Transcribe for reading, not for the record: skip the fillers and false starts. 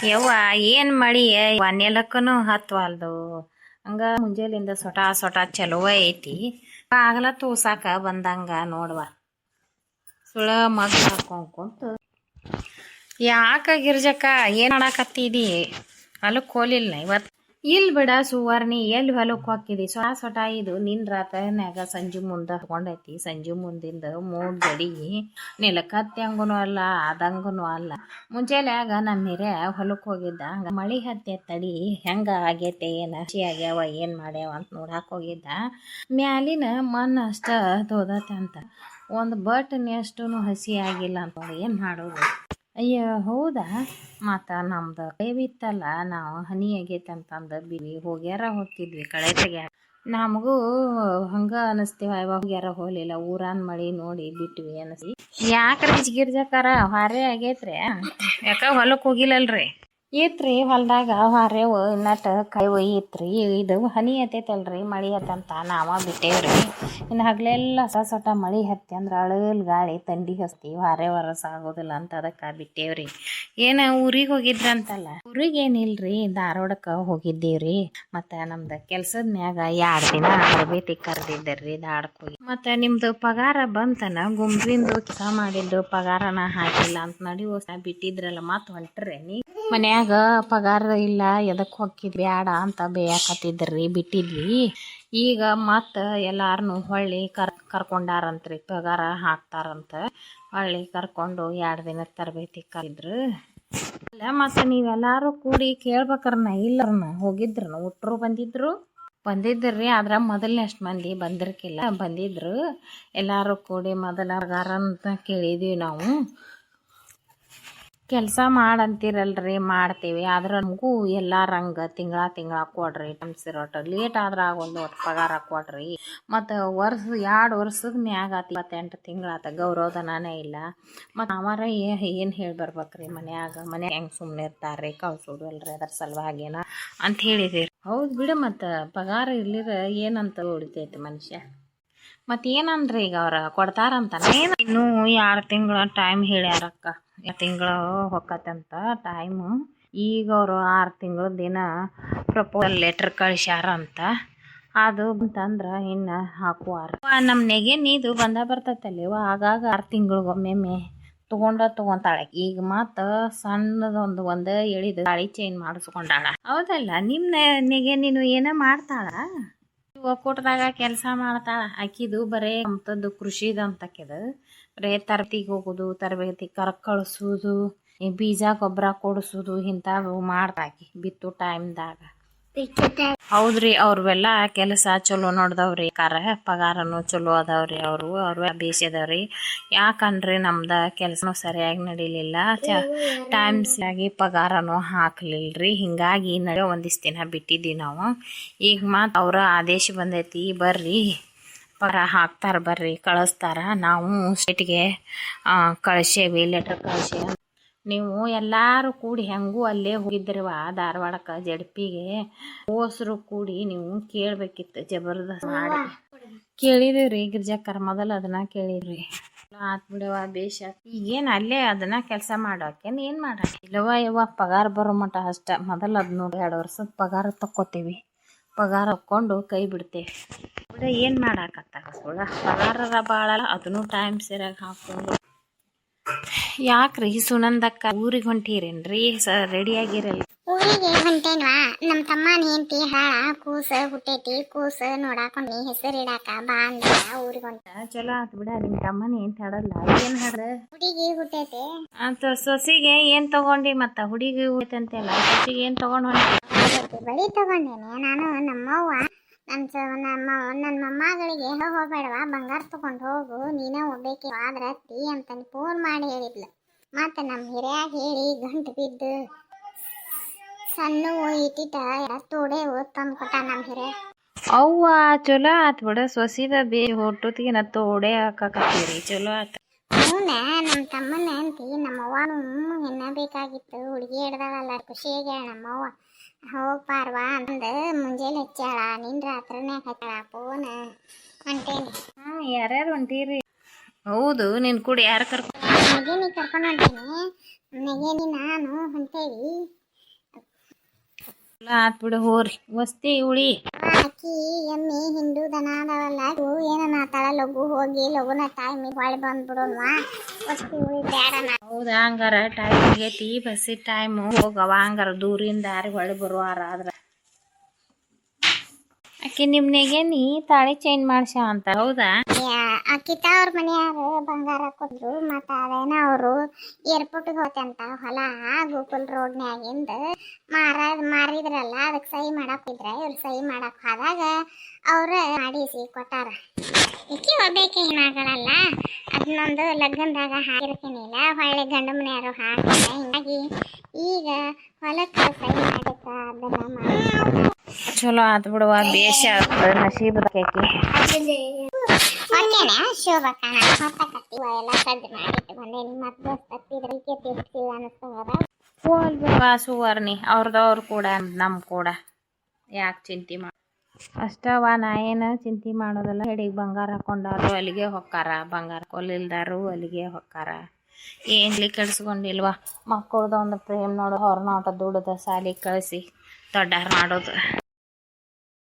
ಯವ್ವ ಏನ್ ಮಳಿ ನೆಲಕ್ಕನು ಹತ್ವಲ್ದು ಹಂಗ ಮುಂಜಾಲಿಂದ ಸೊಟ ಸೊಟ ಚಲೋ ಐತಿ. ಆಗಲ ತೂಸಾಕ ಬಂದಂಗ ನೋಡ್ವ ಸುಳ ಮಗ್ ಹಾಕೊಂತ ಯಾಕ ಗಿರ್ಜಕ್ಕ ಏನ್ ಮಾಡಾಕತ್ತಿದಿ? ಹೊಲಕ್ ಹೋಲಿಲ್ಲ ಇವತ್? ಇಲ್ ಬಿಡ ಸುವರ್ಣಿ, ಎಲ್ಲಿ ಹೊಲಕ್ ಹೋಗಿದಿ? ಸೊಟ ಸೊಟ ಇದು ನಿನ್ ರಾತ್ರಿನ್ಯಾಗ ಸಂಜೆ ಮುಂದ ಹಾಕೊಂಡೈತಿ. ಸಂಜೆ ಮುಂದಿಂದ ಮೂಡ್ ಜಡಿ ನೆಲಕ್ ಹತ್ತಂಗನು ಅಲ್ಲ ಆದಂಗನು ಅಲ್ಲ. ಮುಂಜಾನ್ಯಾಗ ನಮ್ಮ ಹಿರ್ಯ ಹೊಲಕ್ ಹೋಗಿದ್ದ, ಹಂಗ ಮಳಿ ಹತ್ತೆ ತಡಿ ಹೆಂಗ ಆಗೈತೆ ಏನ ಹಸಿ ಆಗ್ಯಾವ ಏನ್ ಮಾಡ್ಯಾವ ಅಂತ ನೋಡಾಕ್ ಹೋಗಿದ್ದ. ಮ್ಯಾಲಿನ ಮಣ್ಣು ಅಷ್ಟ ತೋದತಂತ, ಒಂದು ಬಟ್ನಷ್ಟುನು ಹಸಿ ಆಗಿಲ್ಲ ಅಂತ. ಏನ್ ಮಾಡೋದು? ಅಯ್ಯ ಹೌದಾ, ಮತ್ತು ನಮ್ದು ಕೈವಿತ್ತಲ್ಲ, ನಾವು ಹನಿ ಆಗೈತೆ ಅಂತಂದು ಬಿವಿ ಹೋಗ್ಯಾರ ಹೋಗ್ತಿದ್ವಿ ಕಳೆ ತೆಗ್ಯಾರ. ನಮಗೂ ಹಂಗ ಅನಿಸ್ತೀವ, ಇವಾಗ ಹೋಗ್ಯಾರ ಹೋಲಿಲ್ಲ, ಊರಾನ್ ಮಳಿ ನೋಡಿ ಬಿಟ್ವಿ ಅನಿಸಿ. ಯಾಕ್ರಿ ಗಿರ್ಜಕ್ಕಾರ ಹಾರೆ ಆಗೈತ್ರಿ? ಯಾಕ ಹೊಲಕ್ಕೆ ಹೋಗಿಲ್ಲಲ್ರಿ? ಇತ್ರಿ ಹೊಲ್ದಾಗ ಹಾರೆ ಇನ್ನಟ್ ಕೈ ಒಯ್ಯಿತ್ರಿ. ಇದು ಹನಿ ಹತ್ತೈತಲ್ರಿ, ಮಳಿ ಹತ್ತಂತ ನಾವ ಬಿಟ್ಟೇವ್ರಿ. ಇನ್ನು ಹಗ್ಲೆಲ್ಲ ಸೊಟ ಮಳಿ ಹತ್ತಿ ಅಂದ್ರೆ ಅಳಲ್ ಗಾಳಿ ತಂಡಿ ಹಚ್ತೀವಿ, ಹಾರೆ ವರಸ ಆಗೋದಿಲ್ಲ ಅಂತ ಅದಕ್ಕೆ ಬಿಟ್ಟೇವ್ರಿ. ಏನ ಊರಿಗೆ ಹೋಗಿದ್ರಂತಲ್ಲ? ಊರಿಗೇನಿಲ್ರಿ, ಧಾರವಾಡಕ್ಕೆ ಹೋಗಿದ್ದೀವ್ರಿ. ಮತ್ತು ನಮ್ದು ಕೆಲ್ಸದ ಮ್ಯಾಗ 2 ದಿನ ತರಬೇತಿ ಕರೆದಿದ್ದರ್ರಿ ಧಾರವಾಡಕ್ಕೆ ಹೋಗಿ. ಮತ್ತು ನಿಮ್ದು ಪಗಾರ ಬಂತನ? ಗುಂಪಿಂದು ಕೆಲಸ ಮಾಡಿದ್ದು ಪಗಾರನ ಹಾಕಿಲ್ಲ ಅಂತ ನಡಿವೋಸ ಬಿಟ್ಟಿದ್ರಲ್ಲ, ಮತ್ತೆ ಹೊಂಟ್ರೆ ನೀ ಮನ್ಯಾಗ ಪಗಾರ ಇಲ್ಲ ಎದಕ್ಕೆ ಹೊಕ್ಕಿದ್ ಬ್ಯಾಡ ಅಂತ ಬೇಯಾಕತ್ತಿದ್ರಿ, ಬಿಟ್ಟಿದ್ವಿ. ಈಗ ಮತ್ತು ಎಲ್ಲಾರನು ಹೊಳ್ಳಿ ಕರ್ಕೊಂಡಾರಂತ್ರಿ, ಪಗಾರ ಹಾಕ್ತಾರಂತ. ಹೊಳ್ಳಿ ಕರ್ಕೊಂಡು 2 ದಿನದ ತರಬೇತಿ ಕರೆದ್ರು. ಅಲ್ಲ ಮತ್ತು ನೀವೆಲ್ಲರೂ ಕೂಡಿ ಕೇಳ್ಬೇಕ್ರನ ಇಲ್ಲರನ ಹೋಗಿದ್ರನ? ಒಟ್ಟರು ಬಂದಿದ್ರಿ. ಆದ್ರೆ ಮೊದಲನೇಷ್ಟು ಮಂದಿ ಬಂದಿರ್ಕಿಲ್ಲ, ಬಂದಿದ್ರು. ಎಲ್ಲರೂ ಕೂಡಿ ಮೊದಲ ಪಗಾರ ಅಂತ ಕೇಳಿದ್ವಿ ನಾವು. ಕೆಲಸ ಮಾಡಂತೀರಲ್ರಿ, ಮಾಡ್ತೀವಿ. ಆದ್ರೆ ನಮಗೂ ಎಲ್ಲಾರಂಗೆ ತಿಂಗಳ ಕೊಡ್ರಿ, ಟಮ್ಸಿರೋಟ ಲೇಟ್ ಆದ್ರೆ ಆಗೊಂದು ಒಟ್ಟು ಪಗಾರ ಕೊಡ್ರಿ. ಮತ್ತು 2 ವರ್ಷದ ಮ್ಯಾಗ 28 ತಿಂಗಳಾತ, ಗೌರವಧನೇ ಇಲ್ಲ. ಮತ್ತು ಅವರ ಏನು ಹೇಳಿ ಬರ್ಬೇಕ್ರಿ ಮನ್ಯಾಗ ಹೆಂಗೆ ಸುಮ್ಮನೆ ಇರ್ತಾರೆ, ಕಳ್ಸೋದು ಅಲ್ರಿ, ಅದ್ರ ಸಲುವಾಗೇನ ಅಂತ ಹೇಳಿದಿರಿ. ಹೌದು ಬಿಡು, ಮತ್ತು ಪಗಾರ ಇರ್ಲಿರ ಏನಂತ ಹೊಡಿತೈತಿ ಮನುಷ್ಯ. ಮತ್ತು ಏನಂದ್ರಿ ಈಗ ಅವ್ರ ಕೊಡ್ತಾರಂತ? ಇನ್ನೂ 2 ತಿಂಗಳ ಟೈಮ್ ಹೇಳ್ಯಾರಕ್ಕ, 2 ತಿಂಗಳು ಹೊಕ್ಕತ್ತಂತ ಟೈಮು. ಈಗ ಅವರು 6 ತಿಂಗಳ ದಿನ ಪ್ರಪೋಸಲ್ ಲೆಟ್ರ್ ಕಳಿಸ್ಯಾರಂತ. ಅದು ಅಂತಂದ್ರೆ ಇನ್ನು ಹಾಕುವಾರ. ನಮ್ಮ ನೆಗೆನಿದು ಬರ್ತೈತಲ್ಲ, ಆಗಾಗ 6 ತಿಂಗಳಿಗೊಮ್ಮೆ ತೊಗೊಂತಾಳೆ. ಈಗ ಮತ್ತು ಸಣ್ಣದೊಂದು ಎಳಿದು ತಾಳಿ ಚೇಂಜ್ ಮಾಡಿಸ್ಕೊಂಡಾಳ. ಹೌದಲ್ಲ, ನಿಮ್ಮ ನೆಗೆ ನೀನು ಏನೋ ಮಾಡ್ತಾಳ? ಒಕ್ಕೂಟದಾಗ ಕೆಲಸ ಮಾಡ್ತಾಳ ಆಕಿದು. ಬರೇ ಅಂತದ್ದು ಕೃಷಿದಂತಕ್ಕಿದು, ಬರೇ ತರಬೇತಿಗೆ ಹೋಗೋದು, ತರಬೇತಿ ಕಳ್ಸೋದು, ಬೀಜ ಗೊಬ್ಬರ ಕೊಡಿಸೋದು, ಇಂಥವು ಮಾಡ್ತಾಕಿ ಬಿತ್ತು ಟೈಮ್ದಾಗ. ಹೌದ್ರಿ, ಅವ್ರವೆಲ್ಲ ಕೆಲಸ ಚಲೋ ನೋಡ್ದವ್ರಿ. ಪಗಾರನು ಚಲೋ ಅದಾವ್ರಿ. ಅವ್ರ ಬೇಸದವ್ರಿ. ಯಾಕಂದ್ರೆ ನಮ್ದು ಕೆಲಸನೂ ಸರಿಯಾಗಿ ನಡೀಲಿಲ್ಲ, ಟೈಮ್ಸಾಗಿ ಪಗಾರನು ಹಾಕ್ಲಿಲ್ರಿ. ಹಿಂಗಾಗಿ ಒಂದಿಷ್ಟು ದಿನ ಬಿಟ್ಟಿದ್ವಿ ನಾವು. ಈಗ ಮತ್ತು ಅವರ ಆದೇಶ ಬಂದೈತಿ, ಬರ್ರಿ ಪಗಾರ ಹಾಕ್ತಾರ, ಬರ್ರಿ ಕಳಿಸ್ತಾರ. ನಾವು ಸ್ಟೇಟ್ಗೆ ಕಳಿಸೇವಿ, ಲೆಟ್ರ್ ಕಳಿಸೇವಿ. ನೀವು ಎಲ್ಲರೂ ಕೂಡಿ ಹೆಂಗೂ ಅಲ್ಲೇ ಹೋಗಿದ್ರಿವ ಧಾರವಾಡಕ್ಕೆ ಜಡ್ಪಿಗೆ, ಹೋಸರು ಕೂಡಿ ನೀವು ಕೇಳಬೇಕಿತ್ತು. ಜಬರ್ದಸ್ತ್ ಮಾಡಿ ಕೇಳಿದಿವ್ರಿ ಗಿರ್ಜಕ್ಕರ, ಮೊದಲು ಅದನ್ನ ಕೇಳಿದ್ರಿ. ಆತ್ ಬಿಡವ ಬೇಷ. ಈಗೇನು ಅಲ್ಲೇ ಅದನ್ನ ಕೆಲಸ ಮಾಡೋಕೇನು ಏನು ಮಾಡಕ್ಕೆ ಇಲ್ಲವ ಪಗಾರ ಬರೋ ಮಟ್ಟ ಅಷ್ಟ. ಮೊದಲು 2 ವರ್ಷದ ಪಗಾರ ತಕ್ಕೋತೀವಿ, ಪಗಾರ ಹಾಕ್ಕೊಂಡು ಕೈ ಬಿಡ್ತೇವೆ ಬಿಡ. ಏನು ಮಾಡಾಕತ್ತಾರ ಸುಳ್ಳ ಪಗಾರರ ಭಾಳ, ಅದನ್ನು ಟೈಮ್ ಸರಿಯಾಗಿ ಹಾಕ್ಕೊಂಡು. ಯಾಕ್ರಿ ಸುನಂದಕ್ಕ ಊರಿಗೆ ಹೊಂಟೀರೇನ್ರಿ? ರೆಡಿ ಆಗಿರಲ್ಲ? ಊರಿಗೆ ಹೊಂಟೇನ್ವಾ, ನಮ್ಮ ತಮ್ಮನ ಹೆಂಡತಿ ಕೂಸ ಹುಟ್ಟೈತಿ, ಕೂಸ ನೋಡಾಕೊಂಡು ಹೆಸರು ಇಡಾಕ ಬಾ ಅಂದ ಊರಿಗೆ ಹೊಂಟ. ಚಲೋ ಆತ್ ಬಿಡ, ನಿಮ್ಮ ತಮ್ಮನ ಹೆಂಡತಿ ಹಾಡಲ್ಲ, ಏನ್ ಹಾಡ? ಹುಡುಗಿ ಹುಟ್ಟೈತೆ ಅಂತ. ಸೊಸಿಗೆ ಏನ್ ತಗೊಂಡಿ? ಮತ್ತ ಹುಡುಗಿ ಹುಟ್ಟಂತೆಲ್ಲ, ಸೊಸಿಗೆ ಏನ್ ತಗೊಂಡ್ ಹೊಂಟಿ? ಬಳಿ ತಗೊಂಡೇನೆ ನಾನು. ನಮ್ಮವ್ವ ನನ್ನ ಮೊಮ್ಮಗಳಿಗೆ ಹೋಗ್ಬೇಡವಾ, ಬಂಗಾರ ತಗೊಂಡು ಹೋಗು, ನೀನೇ ಹೋಗ್ಬೇಕಿ ಆದ್ರೆ ಅತ್ತಿ ಅಂತ ಫೋನ್ ಮಾಡಿ ಹೇಳಿದ್ಲು. ಮತ್ತೆ ನಮ್ಮ ಹಿರಿಯಾಗ ಹೇಳಿ ಗಂಟು ಬಿದ್ದು ಸಣ್ಣ ಇಟ್ಟಿಟ ತೋಡೆ ತಂದು ಕೊಟ್ಟ ನಮ್ಮ ಹಿರಿಯ. ಅವ್ವ ಚಲೋ ಆತ್ ಬಿಡ, ಸೊಸಿದ ಹುಟ್ಟುತ್ತಿಗೆ ತೋಡೆ ಹಾಕಕತ್ತೀರಿ, ಚಲೋ ಆತ್. ಹೂನ, ನಮ್ಮ ತಮ್ಮನ ಅಂತಿ ನಮ್ಮವ್ವನು ಹೆಣ್ಣ ಬೇಕಾಗಿತ್ತು, ಹುಡುಗಿ ಹಿಡ್ದಾಳಲ್ಲ, ಖುಷಿಯಾಗ ನಮ್ಮವ್ವ ಹೋಗ್ ಪಾರ್ವಾ ಅಂದ ಮುಂಜಾನೆ ಹಚ್ಚಾಳ, ನಿನ್ ರಾತ್ರಿನೇ ಹಚ್ಚಾಳ ಫೋನ್. ಹೊಂಟೇನಿ. ಯಾರ್ಯಾರು ಹೊಂಟೀರಿ? ಹೌದು, ನಿನ್ ಕೂಡ ಯಾರು ನೆಗೆನಿ ಕರ್ಕೊಂಡು ಹೊಂಟೇನಿ. ನೆಗೆನಿ ನಾನು ಹೊಂಟೇವಿ. ಆತ್ ಬಿಡು ಹೋರಿ ವಸ್ತಿ ಉಳಿ. ಆಕಿ ಎಮ್ಮಿ ಹಿಂದೂ ದನ ಅದಾವಲ್ಲ ಇವು ಏನನ ತಳ ಲಘು ಹೋಗಿ ಲಘುನ ಟೈಮಿಗೆ ಹೊಳಿ ಬಂದ್ಬಿಡೋನ್ವಾ ವಸ್ತಿ ಉಳಿ ಬೇಡ ನಾ. ಹೌದಾ ಹಂಗಾರ ಟೈಮ್ ಆಗೈತಿ ಬಸ್ಸಿನ ಟೈಮ್ ಹೋಗವ ಹಂಗಾರ ದೂರಿಂದ ದಾರಿ ಹೊಳಿ ಬರುವಾರ ಆದ್ರ ಆಕಿ ನಿಮ್ನೆಗೆ ನೀ ತಾಳಿ ಚೇಂಜ್ ಮಾಡ್ಸ್ಯಾ ಅಂತ ಹೌದಾ? ಆಕಿ ತವ್ರ ಮನೆಯಾರು ಬಂಗಾರ ಕೊಟ್ರು ಮತ್ತ ಅದೇನ ಅವರು ಏರ್ಪೋರ್ಟಿಗೆ ಹೋತಂತ ಹೊಲ ಗೋಕುಲ್ ರೋಡ್ನ್ಯಾಗಿಂದ ಮಾರಿದ್ರಲ್ಲ ಅದಕ್ಕೆ ಸಹಿ ಮಾಡಕ್ ಇದ್ರ ಇವ್ರು ಸಹಿ ಮಾಡಕ್ ಹೋದಾಗ ಅವ್ರ ಮಾಡಿಸಿ ಕೊಟ್ಟಾರ. ಈಕಿ ಒಬ್ಬೇಕಿ ಹೆಣ್ಮಗಳಲ್ಲ ಅದನ್ನೊಂದು ಲಗ್ನದಾಗ ಹಾಕಿರ್ತೀನಿಲ್ಲ ಹೊಳ್ಳಿ ಗಂಡ ಮನೆಯವರು ಹಾಕಿಲ್ಲ ಹಿಂಗಾಗಿ ಈಗ ಹೊಲಕ್ಕೆ ಸಹಿ ಮಾಡಕ್ಕ ಅದನ್ನ ಮಾಡಿ ಚಲೋ ಆತ್ ಬಿಡುವ ಬೇಷ ನಸೀಬ್ ಆಕಿ. ಹೊಟ್ಟೆನ ಶೋಭಕ್ಕ ಹೊತ್ತಕತ್ತಿ ಎಲ್ಲ ಸಜ್ಜು ಮಾಡಿಟ್ಟು ಬಂದೇನಿ ಮತ್ತೆ ದೋಸ್ತತ್ತಿದ್ರಿಗೆ ತಿರ್ತೀವಿ ಅನಿಸ್ತದ. ಹೋಲ್ ಬಿಡುವ ಸುವರ್ಣಿ ಅವ್ರದವ್ರು ಕೂಡ ನಮ್ಮ ಕೂಡ ಯಾಕೆ ಚಿಂತೆ ಮಾಡ ಅಷ್ಟವ ನಾ ಏನು ಚಿಂತೆ ಮಾಡೋದಲ್ಲ. ಹೆಡಿಗೆ ಬಂಗಾರ ಹಾಕೊಂಡಾರು ಅಲ್ಲಿಗೆ ಹೊಕ್ಕಾರ, ಬಂಗಾರ ಕೊಲ್ಲಿಲ್ದಾರು ಅಲ್ಲಿಗೆ ಹೊಕ್ಕಾರ. ಏನ್ಲಿ ಕೆಡ್ಸ್ಕೊಂಡಿಲ್ವಾ ಮಕ್ಕಳದ ಒಂದು ಪ್ರೇಮ್ ನೋಡು ಹೊರನಾಟ ದುಡ್ದ ಸಾಲಿ ಕಳಿಸಿ ದೊಡ್ಡಾರು ಮಾಡೋದು.